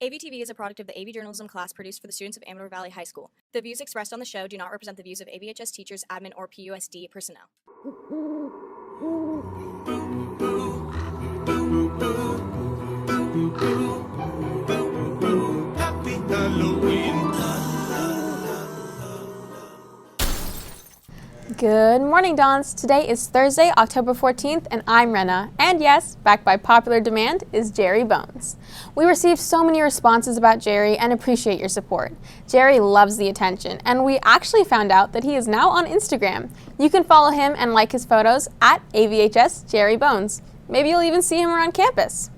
AVtv is a product of the AV journalism class produced for the students of Amador Valley High School. The views expressed on the show do not represent the views of AVHS teachers, admin, or PUSD personnel. Happy Halloween. Good morning, Dons. Today is Thursday, October 14th, and I'm Renna. And yes, back by popular demand is Jerry Bones. We received so many responses about Jerry and appreciate your support. Jerry loves the attention, and we actually found out that he is now on Instagram. You can follow him and like his photos at AVHS Jerry Bones. Maybe you'll even see him around campus.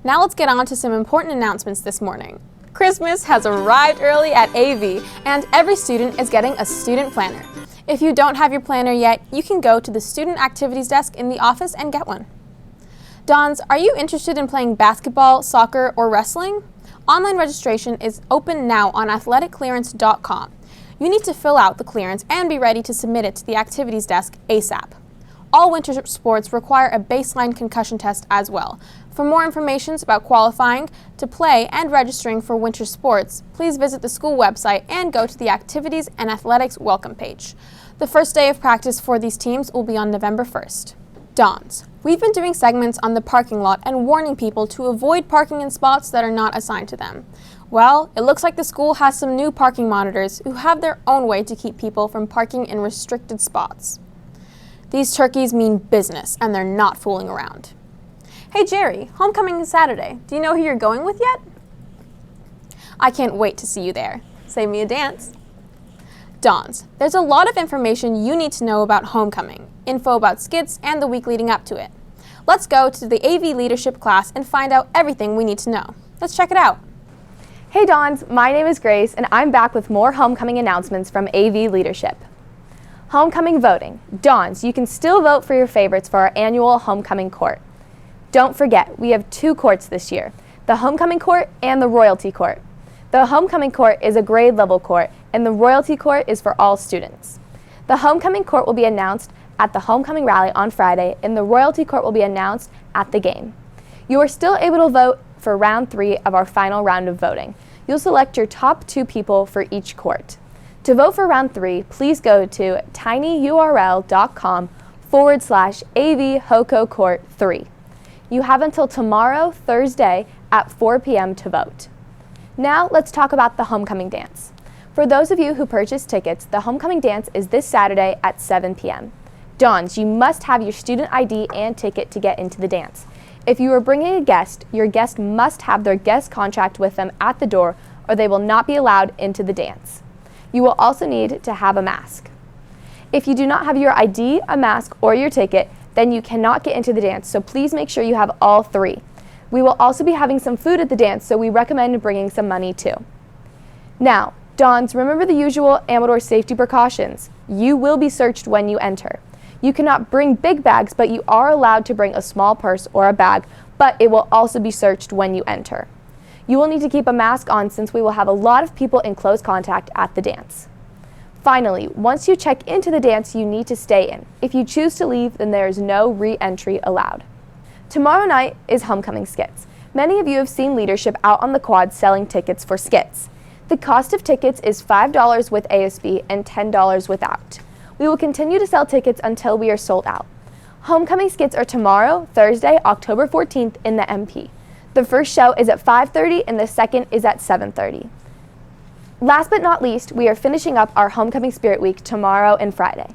Now let's get on to some important announcements this morning. Christmas has arrived early at AV, and every student is getting a student planner. If you don't have your planner yet, you can go to the student activities desk in the office and get one. Dons, are you interested in playing basketball, soccer, or wrestling? Online registration is open now on athleticlearance.com. You need to fill out the clearance and be ready to submit it to the activities desk ASAP. All winter sports require a baseline concussion test as well. For more information about qualifying to play and registering for winter sports, please visit the school website and go to the Activities and Athletics welcome page. The first day of practice for these teams will be on November 1st. Dons, we've been doing segments on the parking lot and warning people to avoid parking in spots that are not assigned to them. Well, it looks like the school has some new parking monitors who have their own way to keep people from parking in restricted spots. These turkeys mean business, and they're not fooling around. Hey Jerry, homecoming is Saturday. Do you know who you're going with yet? I can't wait to see you there. Save me a dance. Dons, there's a lot of information you need to know about homecoming, info about skits, and the week leading up to it. Let's go to the AV leadership class and find out everything we need to know. Let's check it out. Hey Dons, my name is Grace, and I'm back with more homecoming announcements from AV leadership. Homecoming voting. Dons, you can still vote for your favorites for our annual homecoming court. Don't forget, we have two courts this year, the homecoming court and the royalty court. The homecoming court is a grade level court, and the royalty court is for all students. The homecoming court will be announced at the homecoming rally on Friday, and the royalty court will be announced at the game. You are still able to vote for round 3 of our final round of voting. You'll select your top 2 people for each court. To vote for round 3, please go to tinyurl.com/AVHocoCourt3. You have until tomorrow, Thursday, at 4 p.m. to vote. Now let's talk about the homecoming dance. For those of you who purchased tickets, the homecoming dance is this Saturday at 7 p.m. Dons, you must have your student ID and ticket to get into the dance. If you are bringing a guest, your guest must have their guest contract with them at the door, or they will not be allowed into the dance. You will also need to have a mask. If you do not have your ID, a mask, or your ticket, then you cannot get into the dance, so please make sure you have all 3. We will also be having some food at the dance, so we recommend bringing some money too. Now, Dons, remember the usual Amador safety precautions. You will be searched when you enter. You cannot bring big bags, but you are allowed to bring a small purse or a bag, but it will also be searched when you enter. You will need to keep a mask on since we will have a lot of people in close contact at the dance. Finally, once you check into the dance, you need to stay in. If you choose to leave, then there is no re-entry allowed. Tomorrow night is homecoming skits. Many of you have seen leadership out on the quad selling tickets for skits. The cost of tickets is $5 with ASB and $10 without. We will continue to sell tickets until we are sold out. Homecoming skits are tomorrow, Thursday, October 14th in the MP. The first show is at 5:30 and the second is at 7:30. Last but not least, we are finishing up our Homecoming Spirit Week tomorrow and Friday.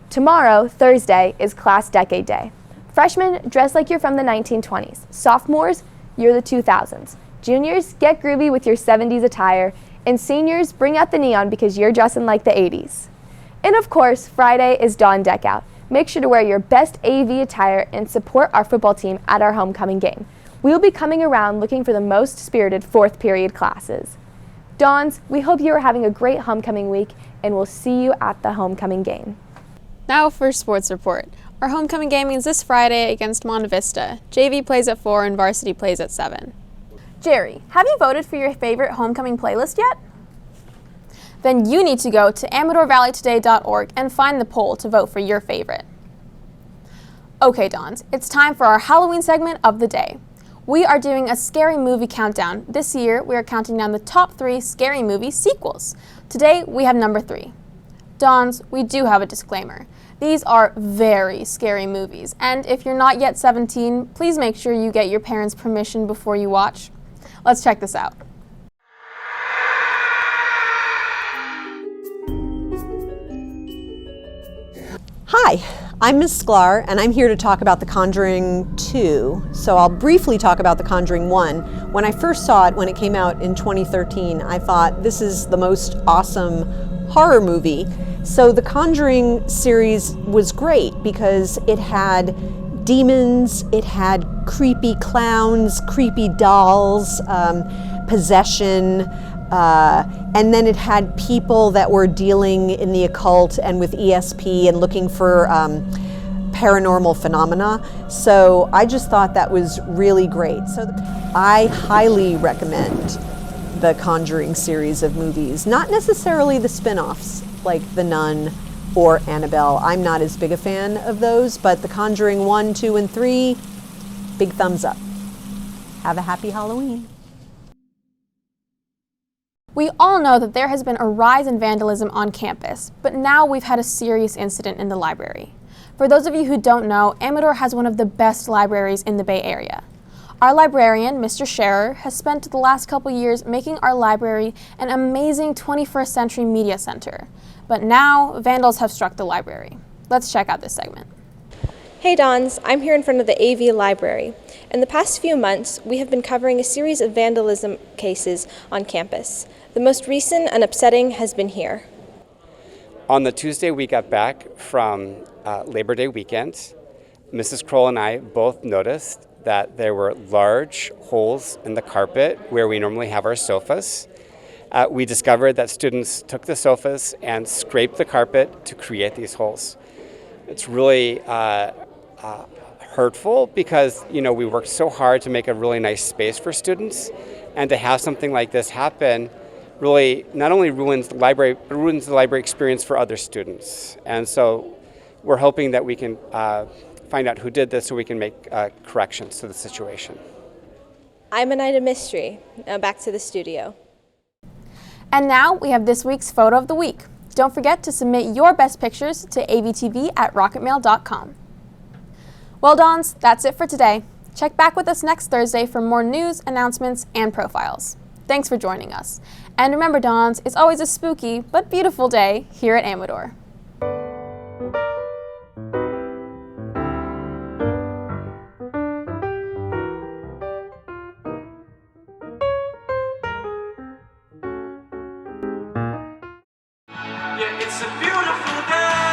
Tomorrow, Thursday, is Class Decade Day. Freshmen, dress like you're from the 1920s. Sophomores, you're the 2000s. Juniors, get groovy with your 70s attire. And seniors, bring out the neon because you're dressing like the 80s. And of course, Friday is Dawn Deck Out. Make sure to wear your best AV attire and support our football team at our homecoming game. We will be coming around looking for the most spirited 4th period classes. Dons, we hope you are having a great homecoming week, and we'll see you at the homecoming game. Now for sports report. Our homecoming game is this Friday against Monte Vista. JV plays at 4 and varsity plays at 7. Jerry, have you voted for your favorite homecoming playlist yet? Then you need to go to amadorvalleytoday.org and find the poll to vote for your favorite. Okay, Dons, it's time for our Halloween segment of the day. We are doing a scary movie countdown. This year, we are counting down the top 3 scary movie sequels. Today, we have number 3. Dons, we do have a disclaimer. These are very scary movies, and if you're not yet 17, please make sure you get your parents' permission before you watch. Let's check this out. Hi, I'm Ms. Sklar, and I'm here to talk about The Conjuring 2. So I'll briefly talk about The Conjuring 1. When I first saw it, when it came out in 2013, I thought this is the most awesome horror movie. So the Conjuring series was great because it had demons, it had creepy clowns, creepy dolls, possession, and then it had people that were dealing in the occult and with ESP and looking for paranormal phenomena. So I just thought that was really great. So I highly recommend the Conjuring series of movies, not necessarily the spin-offs like The Nun or Annabelle. I'm not as big a fan of those, but The Conjuring 1, 2, and 3, big thumbs up. Have a happy Halloween. We all know that there has been a rise in vandalism on campus, but now we've had a serious incident in the library. For those of you who don't know, Amador has one of the best libraries in the Bay Area. Our librarian, Mr. Scherer, has spent the last couple years making our library an amazing 21st century media center. But now, vandals have struck the library. Let's check out this segment. Hey Dons, I'm here in front of the AV library. In the past few months, we have been covering a series of vandalism cases on campus. The most recent and upsetting has been here. On the Tuesday we got back from Labor Day weekend, Mrs. Kroll and I both noticed that there were large holes in the carpet where we normally have our sofas. We discovered that students took the sofas and scraped the carpet to create these holes. It's really hurtful because, you know, we worked so hard to make a really nice space for students, and to have something like this happen really not only ruins the library, but ruins the library experience for other students. And so we're hoping that we can find out who did this so we can make corrections to the situation. I'm a night of mystery. Now back to the studio. And now we have this week's photo of the week. Don't forget to submit your best pictures to avtv@rocketmail.com. Well, Dons, that's it for today. Check back with us next Thursday for more news, announcements, and profiles. Thanks for joining us. And remember, Dons, it's always a spooky but beautiful day here at Amador. Yeah, it's a beautiful day.